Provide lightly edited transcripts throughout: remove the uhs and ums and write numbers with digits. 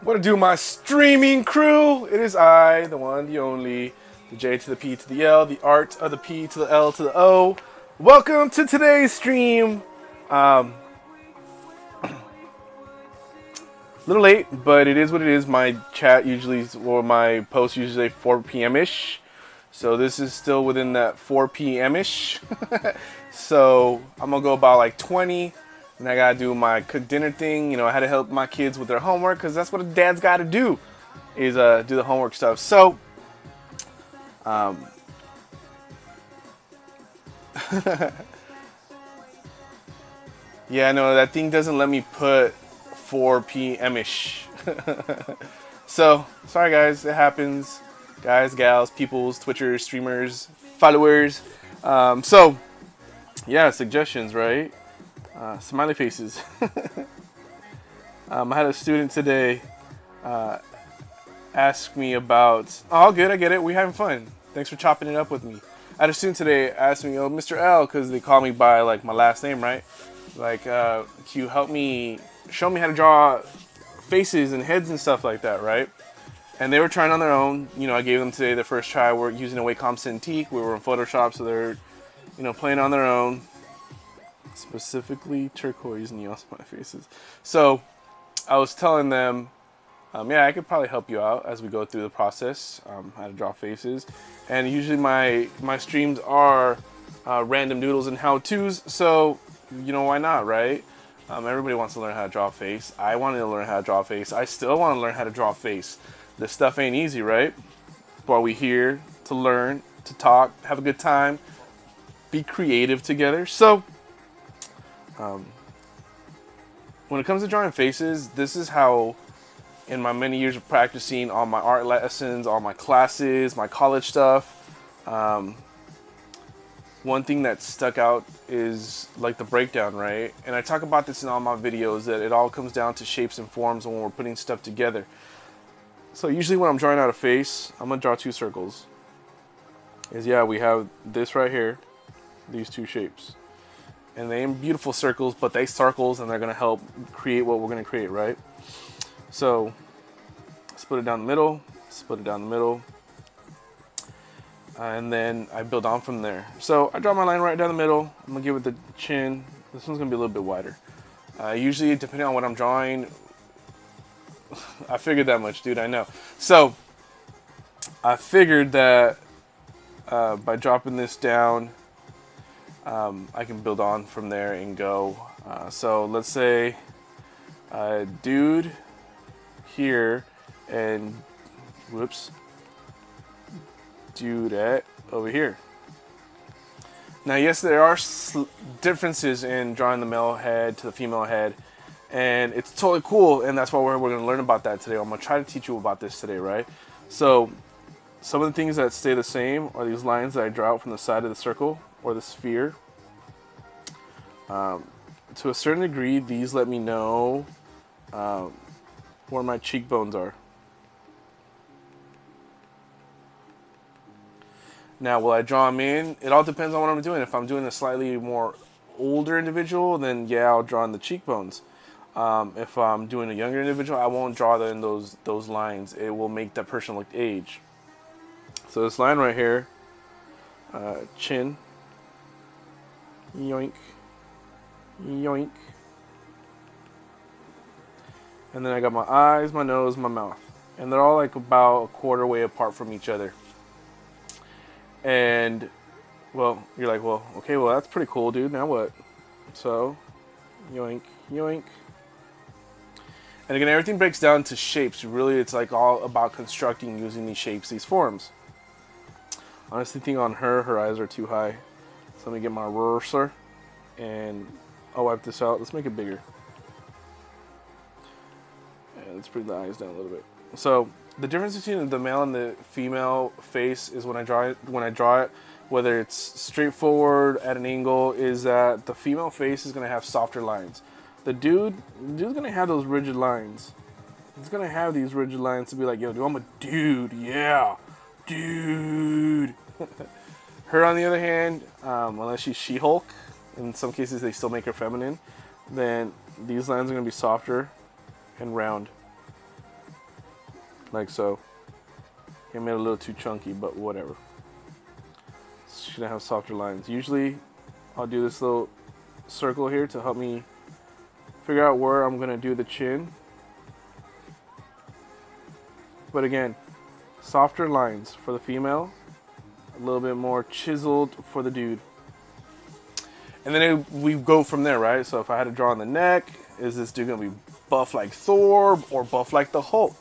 What to do, my streaming crew? It is I, the one, the only, the J to the P to the L, the art of the P to the L to the O. Welcome to today's stream. A little late, but it is what it is. My chat usually, or my post usually 4 p.m.-ish. So this is still within that 4 p.m.-ish. So I'm going to go about like 20. And I got to do my cook dinner thing. You know, I had to help my kids with their homework because that's what a dad's got to do is do the homework stuff. So, yeah, no, that thing doesn't let me put 4 p.m.-ish. So, sorry guys, it happens. Guys, gals, peoples, Twitchers, streamers, followers. Yeah, suggestions, right? Smiley faces. I had a student today ask me about... Oh, good, I get it. We're having fun. Thanks for chopping it up with me. I had a student today ask me, oh, Mr. L, because they call me by like my last name, right? Like, can you help me, show me how to draw faces and heads and stuff like that, right? And they were trying on their own. You know, I gave them today their first try. We're using a Wacom Cintiq. We were in Photoshop, so they're, you know, playing on their own. Specifically turquoise neon smiley faces. So I was telling them, yeah, I could probably help you out as we go through the process, how to draw faces. And usually my streams are random doodles and how-tos, so you know, why not, right? Everybody wants to learn how to draw a face. I wanted to learn how to draw a face. I still want to learn how to draw a face. This stuff ain't easy, right? But we here to learn, to talk, have a good time, be creative together. So when it comes to drawing faces, this is how, in my many years of practicing, all my art lessons, all my classes, my college stuff, one thing that stuck out is like the breakdown, right? And I talk about this in all my videos, that it all comes down to shapes and forms when we're putting stuff together. So usually when I'm drawing out a face, I'm gonna draw two circles. Yeah, we have this right here, these two shapes. And they ain't beautiful circles, but they circles, and they're gonna help create what we're gonna create, right? So split it down the middle, split it down the middle, and then I build on from there. So I draw my line right down the middle. I'm gonna give it the chin. This one's gonna be a little bit wider. Usually, depending on what I'm drawing, I figured that much, dude, I know. So I figured that by dropping this down, I can build on from there and go. So let's say dude here and whoops, dudette over here. Now, yes, there are differences in drawing the male head to the female head, and it's totally cool, and that's why we're going to learn about that today. I'm going to try to teach you about this today, right? So some of the things that stay the same are these lines that I draw out from the side of the circle or the sphere. To a certain degree, these let me know where my cheekbones are. Now, will I draw them in? It all depends on what I'm doing. If I'm doing a slightly more older individual, then yeah, I'll draw in the cheekbones. If I'm doing a younger individual, I won't draw in those lines. It will make that person look age. So this line right here, chin, yoink, yoink. And then I got my eyes, my nose, my mouth. And they're all like about a quarter way apart from each other. And, well, you're like, well, okay, well, that's pretty cool, dude. Now what? So, yoink, yoink. And again, everything breaks down to shapes. Really, it's like all about constructing using these shapes, these forms. Honestly, think on her eyes are too high. So let me get my ruler and I'll wipe this out. Let's make it bigger. And let's bring the eyes down a little bit. So the difference between the male and the female face is when I draw it, whether it's straightforward at an angle, is that the female face is gonna have softer lines. The dude's gonna have those rigid lines. He's gonna have these rigid lines to be like, yo, dude, I'm a dude, yeah, dude. Her, on the other hand, unless she's She-Hulk, in some cases they still make her feminine, then these lines are gonna be softer and round. like so. He made it a little too chunky, but whatever. She's gonna have softer lines. Usually, I'll do this little circle here to help me figure out where I'm gonna do the chin. But again, softer lines for the female, a little bit more chiseled for the dude. And then we go from there, right? So if I had to draw on the neck, is this dude gonna be buff like Thor or buff like the Hulk?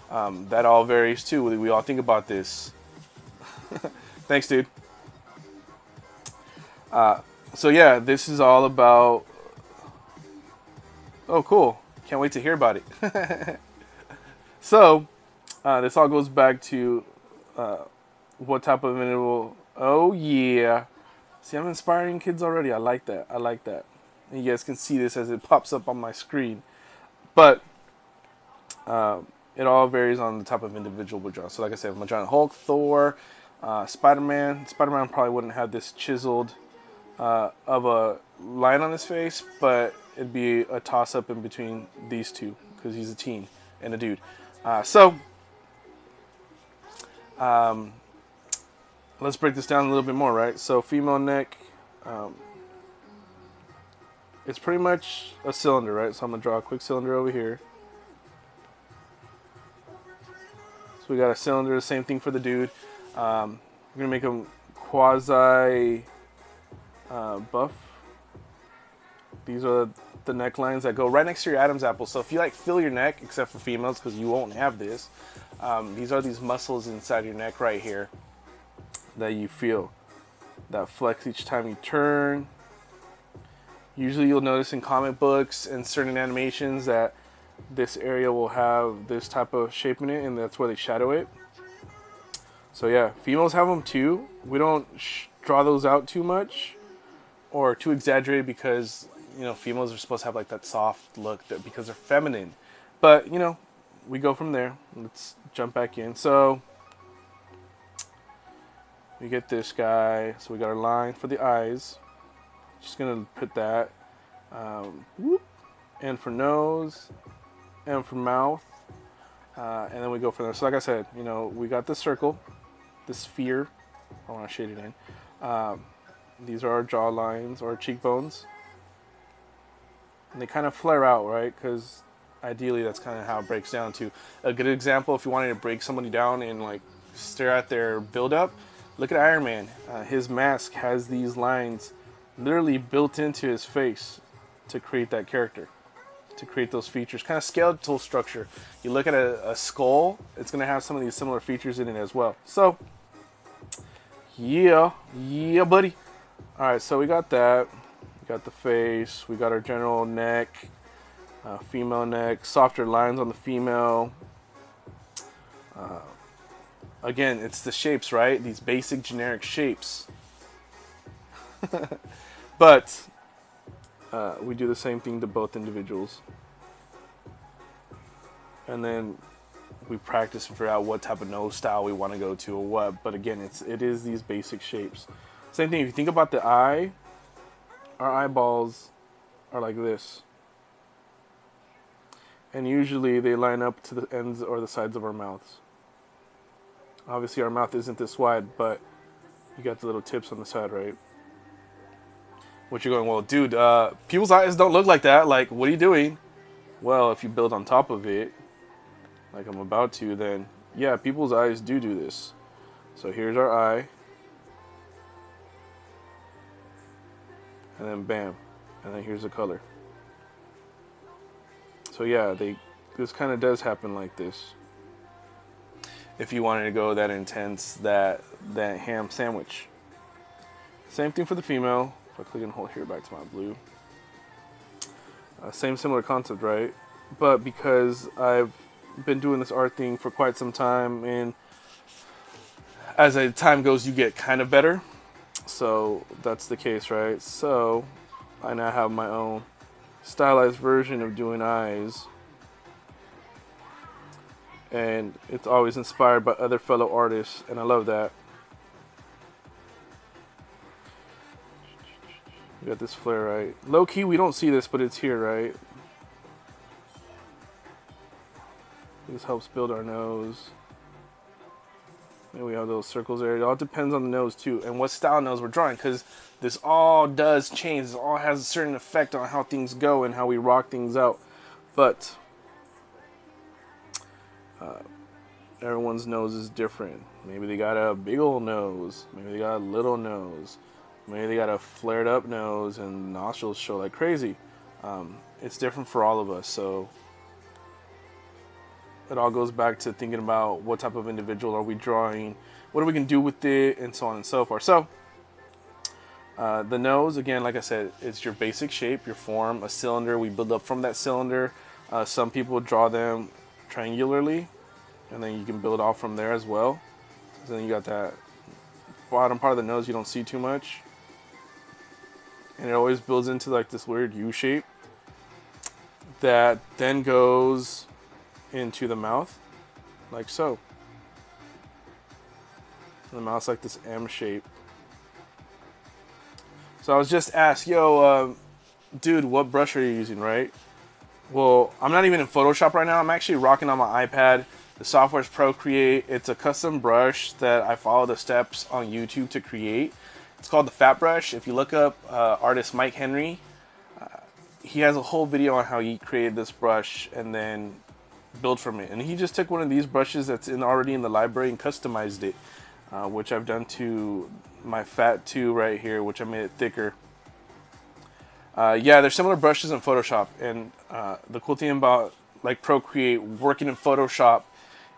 That all varies too. We all think about this. Thanks, dude. So yeah, this is all about. Oh, cool! Can't wait to hear about it. So this all goes back to what type of individual. Oh yeah. See, I'm inspiring kids already. I like that. I like that. And you guys can see this as it pops up on my screen. But it all varies on the type of individual we draw. So like I said, if I'm drawing Hulk, Thor, Spider-Man. Spider-Man probably wouldn't have this chiseled of a line on his face, but it'd be a toss-up in between these two because he's a teen and a dude. Let's break this down a little bit more, right? So female neck, it's pretty much a cylinder, right? So I'm gonna draw a quick cylinder over here. So we got a cylinder, same thing for the dude. We're gonna make him quasi buff. These are the necklines that go right next to your Adam's apple. So if you like feel your neck, except for females, because you won't have this, these are these muscles inside your neck right here that you feel, that flex each time you turn. Usually you'll notice in comic books and certain animations that this area will have this type of shape in it, and that's where they shadow it. So yeah, females have them too. We don't draw those out too much or too exaggerated because, you know, females are supposed to have like that soft look that because they're feminine. But, you know, we go from there. Let's jump back in. So we get this guy. So we got our line for the eyes. Just gonna put that. Whoop. And for nose. And for mouth. And then we go from there. So like I said, you know, we got the circle. The sphere. I want to shade it in. These are our jaw lines or cheekbones. And they kind of flare out, right? Because ideally that's kind of how it breaks down to. A good example, if you wanted to break somebody down and like stare at their build-up, look at Iron Man. His mask has these lines literally built into his face to create that character, to create those features. Kind of skeletal structure. You look at a skull, it's going to have some of these similar features in it as well. So, yeah, buddy. All right, so we got that. We got the face. We got our general neck, female neck, softer lines on the female. Again, it's the shapes, right? These basic generic shapes. But we do the same thing to both individuals. And then we practice and figure out what type of nose style we want to go to or what. But again, it is these basic shapes. Same thing, if you think about the eye, our eyeballs are like this. And usually they line up to the ends or the sides of our mouths. Obviously our mouth isn't this wide, but you got the little tips on the side, right? What you're going, well, dude, people's eyes don't look like that. Like, what are you doing? Well, if you build on top of it, like I'm about to, then yeah, people's eyes do this. So here's our eye. And then bam. And then here's the color. So yeah, this kind of does happen like this. If you wanted to go that intense, that ham sandwich. Same thing for the female. If I click and hold here back to my blue. Same similar concept, right? But because I've been doing this art thing for quite some time, and as time goes, you get kind of better. So that's the case, right? So I now have my own stylized version of doing eyes. And it's always inspired by other fellow artists, and I love that. We got this flare, right? Low key, we don't see this, but it's here, right? We This helps build our nose. And we have those circles there. It all depends on the nose too, and what style nose we're drawing, because this all does change. This all has a certain effect on how things go and how we rock things out. But everyone's nose is different. Maybe they got a big old nose. Maybe they got a little nose. Maybe they got a flared up nose and nostrils show like crazy. It's different for all of us. So it all goes back to thinking about what type of individual are we drawing, what are we going to do with it, and so on and so forth. So the nose, again, like I said, it's your basic shape, your form, a cylinder. We build up from that cylinder. Some people draw them triangularly, and then you can build off from there as well. So then you got that bottom part of the nose you don't see too much. And it always builds into like this weird U shape that then goes into the mouth, like so. And the mouth's like this M shape. So I was just asked, yo, dude, what brush are you using, right? Well, I'm not even in Photoshop right now. I'm actually rocking on my iPad. The software is Procreate. It's a custom brush that I follow the steps on YouTube to create. It's called the Fat Brush. If you look up artist Mike Henry, he has a whole video on how he created this brush and then built from it. And he just took one of these brushes that's already in the library and customized it, which I've done to my Fat 2 right here, which I made it thicker. Yeah, there's similar brushes in Photoshop, and the cool thing about like Procreate working in Photoshop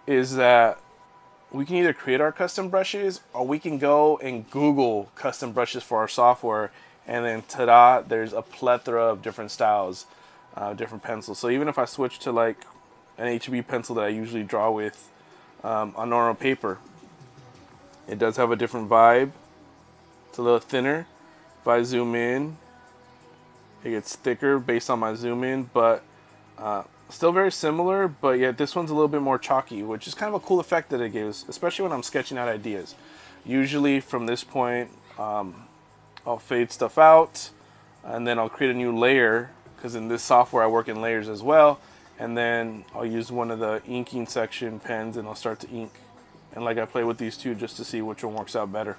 is that we can either create our custom brushes, or we can go and Google custom brushes for our software, and then ta-da, there's a plethora of different styles, different pencils. So even if I switch to like an HB pencil that I usually draw with on normal paper, it does have a different vibe. It's a little thinner. If I zoom in, it gets thicker based on my zoom in, but still very similar, but yet this one's a little bit more chalky, which is kind of a cool effect that it gives, especially when I'm sketching out ideas. Usually from this point, I'll fade stuff out, and then I'll create a new layer, because in this software I work in layers as well, and then I'll use one of the inking section pens and I'll start to ink. And like I play with these two just to see which one works out better.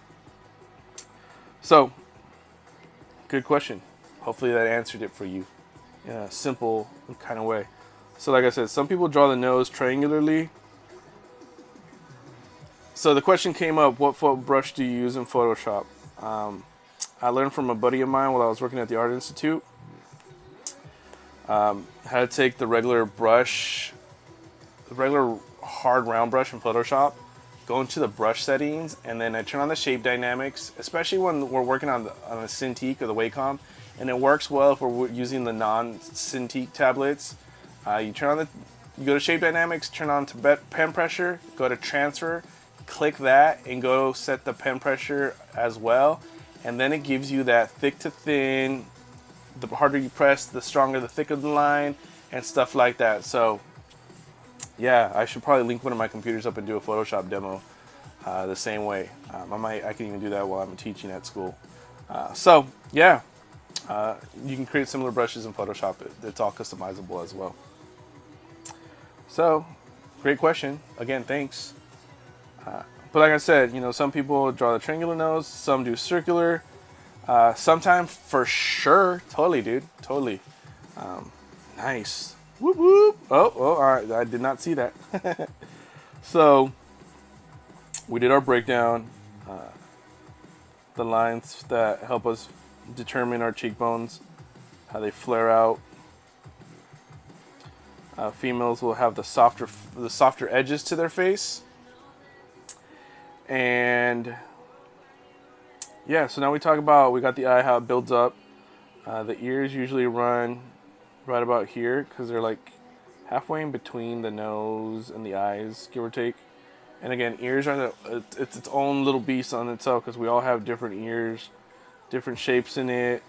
So, good question. Hopefully that answered it for you in a simple kind of way. So like I said, some people draw the nose triangularly. So the question came up, what brush do you use in Photoshop? I learned from a buddy of mine while I was working at the Art Institute how to take the regular brush, the regular hard round brush in Photoshop, go into the brush settings, and then I turn on the shape dynamics, especially when we're working on the Cintiq or the Wacom, and it works well if we're using the non-Cintiq tablets. You go to shape dynamics, turn on to pen pressure, go to transfer, click that, and go set the pen pressure as well, and then it gives you that thick to thin. The harder you press, the stronger, the thicker the line, and stuff like that. So yeah, I should probably link one of my computers up and do a Photoshop demo the same way. I can even do that while I'm teaching at school. So yeah, you can create similar brushes in Photoshop. It's all customizable as well. So, great question. Again, thanks. But like I said, you know, some people draw the triangular nose, some do circular. Sometimes for sure, totally, dude, totally. Nice. Whoop whoop. Oh, all right. I did not see that. So we did our breakdown. The lines that help us determine our cheekbones, how they flare out. Females will have the softer edges to their face. And yeah, so now we got the eye, how it builds up. The ears usually run right about here because they're like halfway in between the nose and the eyes, give or take. And again, ears are it's its own little beast on itself because we all have different ears, different shapes in it.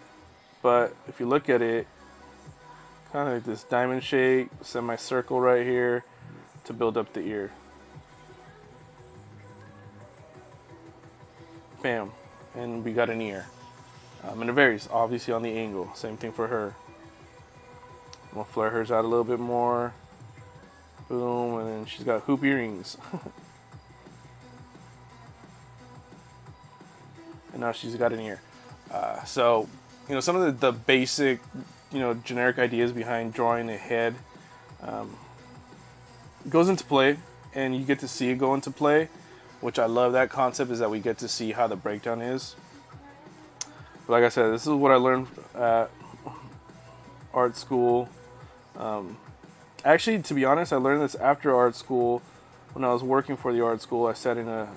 But if you look at it, kind of like this diamond shape, semicircle right here to build up the ear. Bam. And we got an ear. And it varies, obviously, on the angle. Same thing for her. I'm going to flare hers out a little bit more. Boom, and then she's got hoop earrings. And now she's got an ear. So, you know, some of the basic, you know, generic ideas behind drawing a head goes into play, and you get to see it go into play, which I love. That concept is that we get to see how the breakdown is. But like I said, this is what I learned at art school. Actually, to be honest, I learned this after art school. When I was working for the art school, I sat in a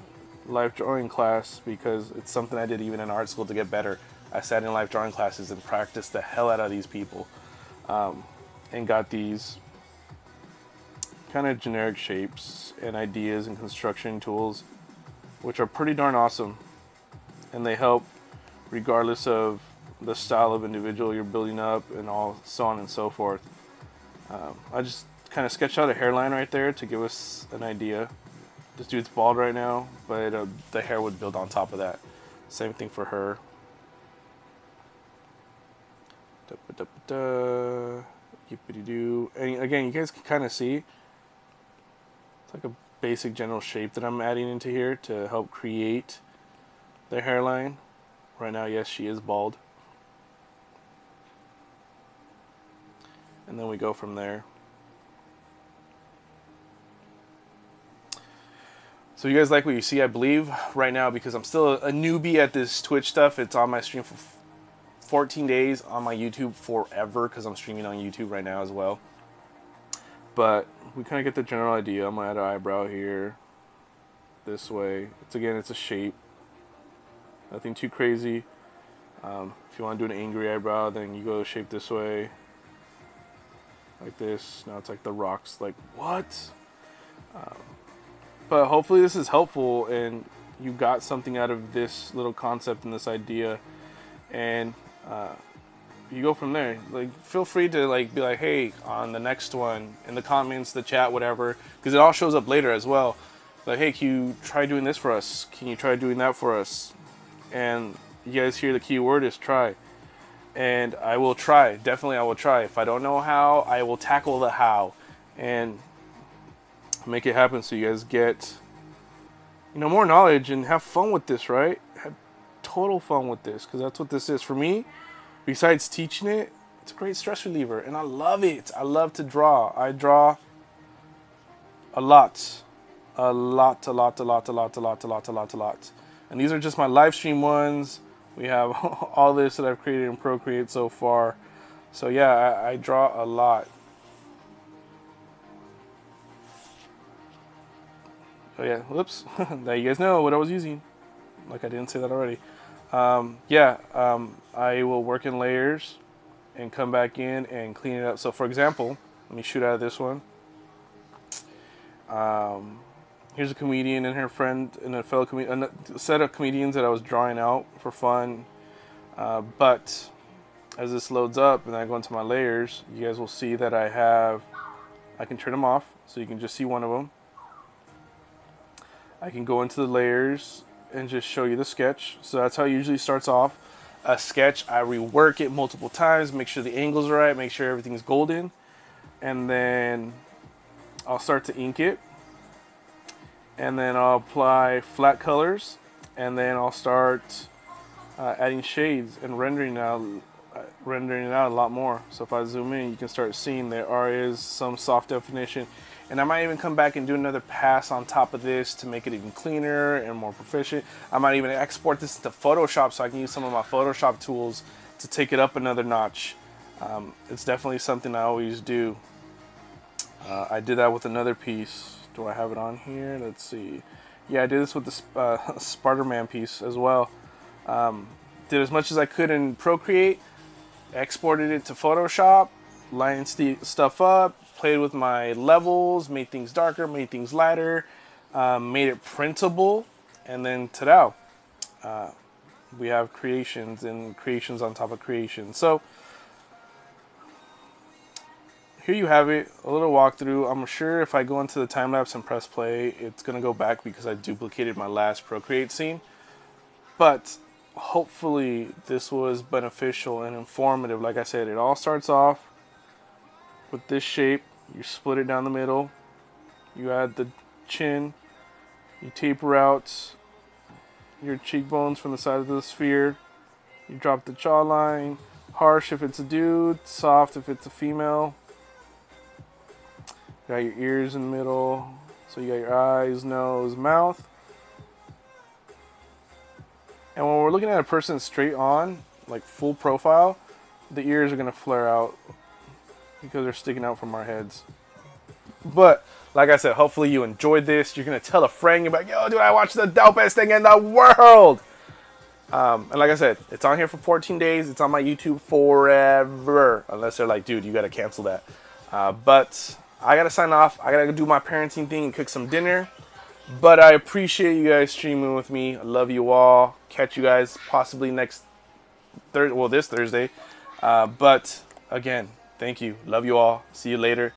life drawing class because it's something I did even in art school to get better. I sat in life drawing classes and practiced the hell out of these people, and got these kind of generic shapes and ideas and construction tools, which are pretty darn awesome, and they help regardless of the style of individual you're building up and all so on and so forth. I just kind of sketched out a hairline right there to give us an idea. This dude's bald right now, but the hair would build on top of that. Same thing for her. Yippity-doo. And again, you guys can kind of see it's like a basic general shape that I'm adding into here to help create the hairline. Right now, yes, she is bald. And then we go from there. So you guys like what you see, I believe, right now, because I'm still a newbie at this Twitch stuff. It's on my stream for 14 days, on my YouTube forever, because I'm streaming on YouTube right now as well. But we kind of get the general idea. I'm going to add an eyebrow here, this way. It's a shape. Nothing too crazy. If you want to do an angry eyebrow, then you go shape this way. Like this. Now it's like the rocks, like, what? But hopefully this is helpful and you got something out of this little concept and this idea, and you go from there. Like, feel free to like be like, hey, on the next one, in the comments, the chat, whatever, because it all shows up later as well. Like, hey, can you try doing this for us? Can you try doing that for us? And you guys hear the key word is try. And I will try. Definitely I will try. If I don't know how, I will tackle the how and make it happen so you guys get, you know, more knowledge and have fun with this, right? Have total fun with this, because that's what this is. For me, besides teaching it, it's a great stress reliever, and I love it. I love to draw. I draw a lot. A lot. And these are just my live stream ones. We have all this that I've created in Procreate so far. So yeah, I draw a lot. Oh yeah, whoops. Now you guys know what I was using. Like I didn't say that already. I will work in layers and come back in and clean it up. So for example, let me shoot out of this one. Here's a comedian and her friend and a fellow comedian, a set of comedians that I was drawing out for fun. But as this loads up and I go into my layers, you guys will see that I can turn them off so you can just see one of them. I can go into the layers and just show you the sketch. So that's how it usually starts off. A sketch, I rework it multiple times, make sure the angles are right, make sure everything's golden. And then I'll start to ink it. And then I'll apply flat colors. And then I'll start adding shades and rendering it out a lot more. So if I zoom in, you can start seeing there is some soft definition. And I might even come back and do another pass on top of this to make it even cleaner and more proficient. I might even export this to Photoshop so I can use some of my Photoshop tools to take it up another notch. It's definitely something I always do. I did that with another piece. Do I have it on here? Let's see. Yeah, I did this with the Spider-Man piece as well. Did as much as I could in Procreate, exported it to Photoshop, lined stuff up, played with my levels, made things darker, made things lighter, made it printable, and then ta-da! We have creations and creations on top of creations. So here you have it, a little walkthrough. I'm sure if I go into the time lapse and press play, it's gonna go back because I duplicated my last Procreate scene. But hopefully this was beneficial and informative. Like I said, it all starts off with this shape. You split it down the middle, You add the chin. You taper out your cheekbones from the side of the sphere. You drop the jawline. Harsh if it's a dude. Soft if it's a female. You got your ears in the middle. So you got your eyes, nose, mouth. And when we're looking at a person straight on, like full profile, the ears are gonna flare out because they're sticking out from our heads. But like I said, hopefully you enjoyed this. You're gonna tell a friend, you're like, yo, dude, I watched the dopest thing in the world. And like I said, it's on here for 14 days. It's on my YouTube forever, unless they're like, dude, you gotta cancel that. But I gotta sign off. I gotta go do my parenting thing and cook some dinner. But I appreciate you guys streaming with me. I love you all. Catch you guys possibly next Thursday. Well, this Thursday. But again, thank you. Love you all. See you later.